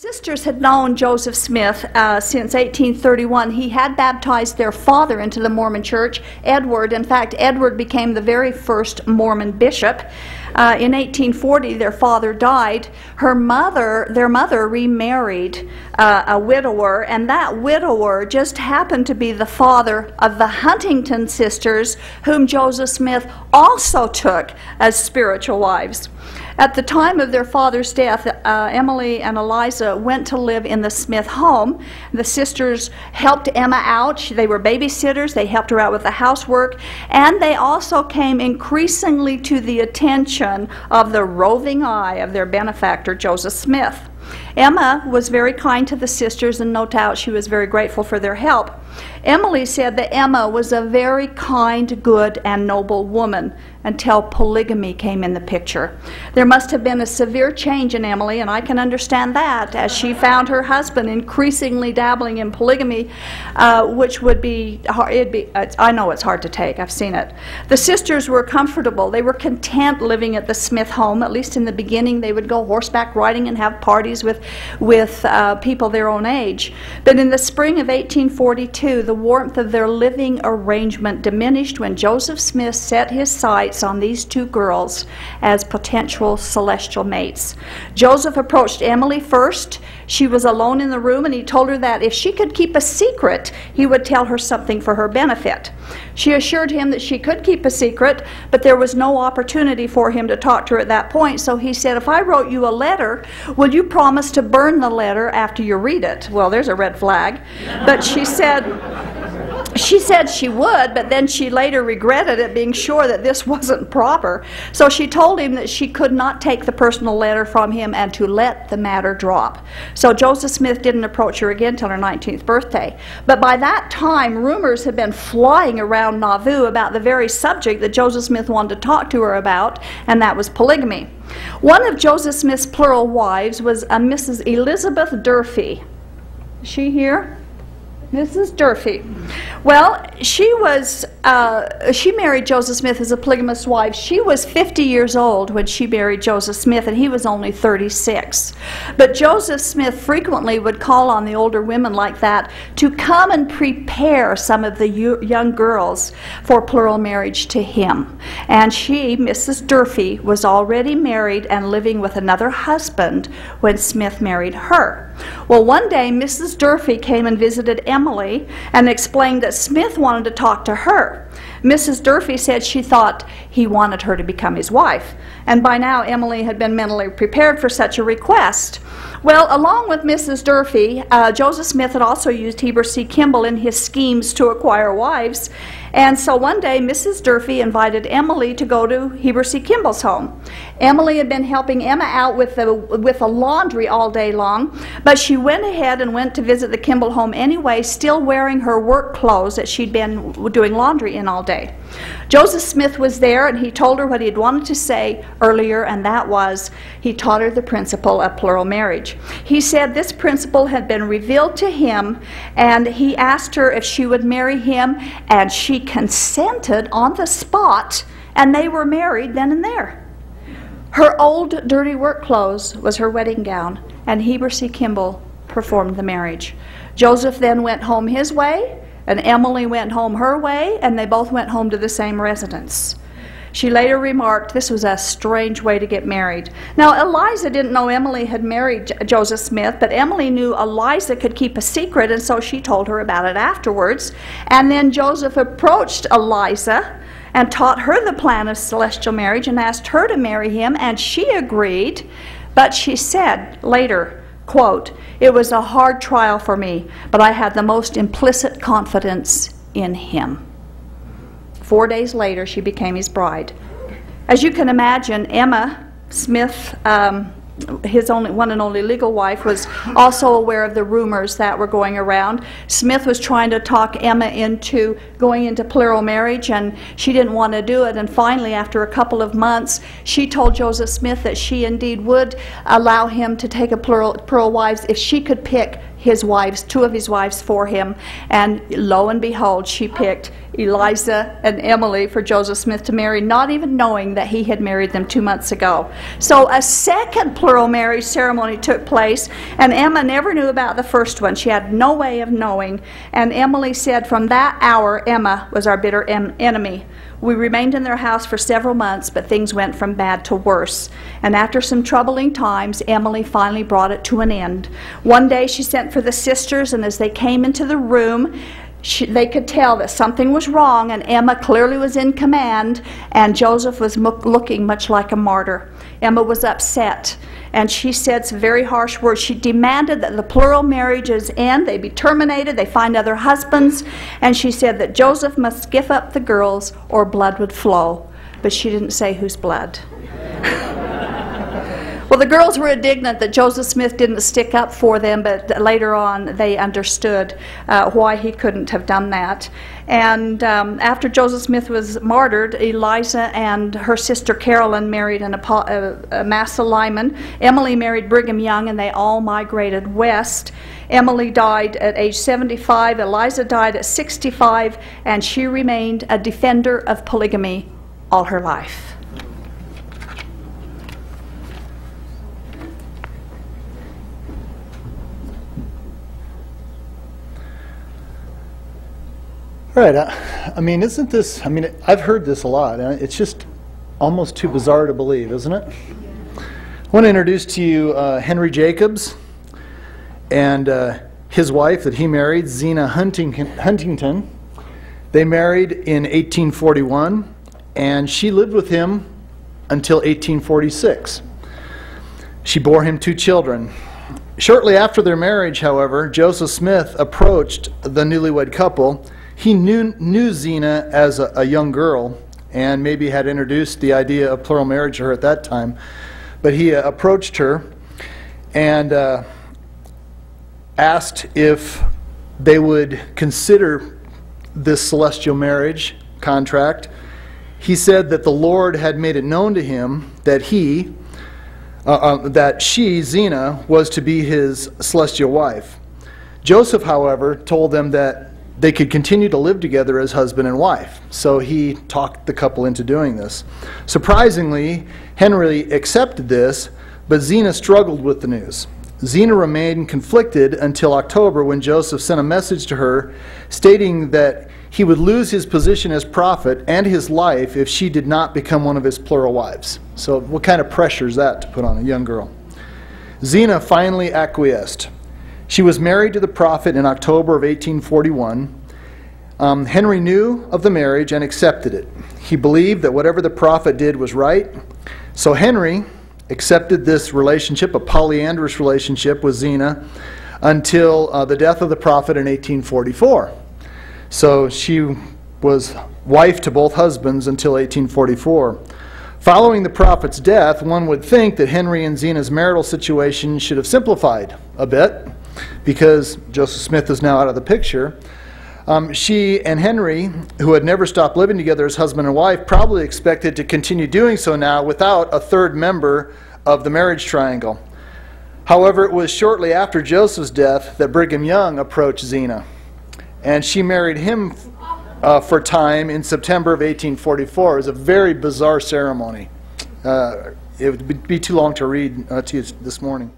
Sisters had known Joseph Smith since 1831. He had baptized their father into the Mormon church, Edward. In fact, Edward became the very first Mormon bishop. In 1840, their father died. Their mother remarried a widower, and that widower just happened to be the father of the Huntington sisters, whom Joseph Smith also took as spiritual wives. At the time of their father's death, Emily and Eliza went to live in the Smith home. The sisters helped Emma out. They were babysitters. They helped her out with the housework. And they also came increasingly to the attention of the roving eye of their benefactor, Joseph Smith. Emma was very kind to the sisters, and no doubt she was very grateful for their help. Emily said that Emma was a very kind, good, and noble woman until polygamy came in the picture. There must have been a severe change in Emily, and I can understand that, as she found her husband increasingly dabbling in polygamy, which would be, I know it's hard to take, I've seen it. The sisters were comfortable. They were content living at the Smith home. At least in the beginning, they would go horseback riding and have parties with people their own age. But in the spring of 1842, the warmth of their living arrangement diminished when Joseph Smith set his sights on these two girls as potential celestial mates. Joseph approached Emily first. She was alone in the room, and he told her that if she could keep a secret, he would tell her something for her benefit. She assured him that she could keep a secret, but there was no opportunity for him to talk to her at that point, so he said, "If I wrote you a letter, will you promise to burn the letter after you read it?" Well, there's a red flag. But she said she would, but then she later regretted it, being sure that this wasn't proper. So she told him that she could not take the personal letter from him and to let the matter drop. So Joseph Smith didn't approach her again till her 19th birthday. But by that time, rumors had been flying around Nauvoo about the very subject that Joseph Smith wanted to talk to her about, and that was polygamy. One of Joseph Smith's plural wives was a Mrs. Elizabeth Durfee. Is she here? Mrs. Durfee. Well, she married Joseph Smith as a polygamous wife. She was 50 years old when she married Joseph Smith, and he was only 36. But Joseph Smith frequently would call on the older women like that to come and prepare some of the young girls for plural marriage to him. And she, Mrs. Durfee, was already married and living with another husband when Smith married her. Well, one day Mrs. Durfee came and visited Emily and explained that Smith wanted to talk to her. Mrs. Durfee said she thought he wanted her to become his wife, and by now Emily had been mentally prepared for such a request. Well, along with Mrs. Durfee, Joseph Smith had also used Heber C. Kimball in his schemes to acquire wives, and so one day Mrs. Durfee invited Emily to go to Heber C. Kimball's home. Emily had been helping Emma out with the laundry all day long, but she went ahead and went to visit the Kimball home anyway, still wearing her work clothes that she'd been doing laundry in all day. Joseph Smith was there, and he told her what he had wanted to say earlier, and that was he taught her the principle of plural marriage. He said this principle had been revealed to him, and he asked her if she would marry him, and she consented on the spot, and they were married then and there. Her old dirty work clothes was her wedding gown, and Heber C. Kimball performed the marriage. Joseph then went home his way, and Emily went home her way, and they both went home to the same residence. She later remarked this was a strange way to get married. Now, Eliza didn't know Emily had married Joseph Smith, but Emily knew Eliza could keep a secret, and so she told her about it afterwards. And then Joseph approached Eliza and taught her the plan of celestial marriage and asked her to marry him, and she agreed. But she said later, quote, "It was a hard trial for me, but I had the most implicit confidence in him." 4 days later, she became his bride. As you can imagine, Emma Smith, his one and only legal wife, was also aware of the rumors that were going around. Smith was trying to talk Emma into going into plural marriage, and she didn't want to do it. And finally, after a couple of months, she told Joseph Smith that she indeed would allow him to take a plural wives if she could pick his wives, two of his wives for him, and lo and behold, she picked Eliza and Emily for Joseph Smith to marry, not even knowing that he had married them 2 months ago. So a second plural marriage ceremony took place, and Emma never knew about the first one. She had no way of knowing, and Emily said, from that hour, Emma was our bitter enemy. We remained in their house for several months, but things went from bad to worse. And after some troubling times, Emily finally brought it to an end. One day she sent for the sisters, and as they came into the room, they could tell that something was wrong, and Emma clearly was in command, and Joseph was looking much like a martyr. Emma was upset, and she said some very harsh words. She demanded that the plural marriages end, they be terminated, they find other husbands, and she said that Joseph must give up the girls or blood would flow. But she didn't say whose blood. Well, the girls were indignant that Joseph Smith didn't stick up for them, but later on they understood why he couldn't have done that. And after Joseph Smith was martyred, Eliza and her sister Carolyn married Massa Lyman. Emily married Brigham Young, and they all migrated west. Emily died at age 75, Eliza died at 65, and she remained a defender of polygamy all her life. Right. I mean, isn't this, I've heard this a lot. It's just almost too bizarre to believe, isn't it? I want to introduce to you Henry Jacobs and his wife that he married, Zena Huntington. They married in 1841, and she lived with him until 1846. She bore him 2 children. Shortly after their marriage, however, Joseph Smith approached the newlywed couple. He knew Zena as a young girl and maybe had introduced the idea of plural marriage to her at that time. But he approached her and asked if they would consider this celestial marriage contract. He said that the Lord had made it known to him that that she, Zena, was to be his celestial wife. Joseph, however, told them that they could continue to live together as husband and wife. So he talked the couple into doing this. Surprisingly, Henry accepted this, but Zena struggled with the news. Zena remained conflicted until October, when Joseph sent a message to her stating that he would lose his position as prophet and his life if she did not become one of his plural wives. So what kind of pressure is that to put on a young girl? Zena finally acquiesced. She was married to the prophet in October of 1841. Henry knew of the marriage and accepted it. He believed that whatever the prophet did was right. So Henry accepted this relationship, a polyandrous relationship with Zena, until the death of the prophet in 1844. So she was wife to both husbands until 1844. Following the prophet's death, one would think that Henry and Zena's marital situation should have simplified a bit, because Joseph Smith is now out of the picture. She and Henry, who had never stopped living together as husband and wife, probably expected to continue doing so now without a third member of the marriage triangle. However, it was shortly after Joseph's death that Brigham Young approached Zena, and she married him for a time in September of 1844. It was a very bizarre ceremony. It would be too long to read to you this morning.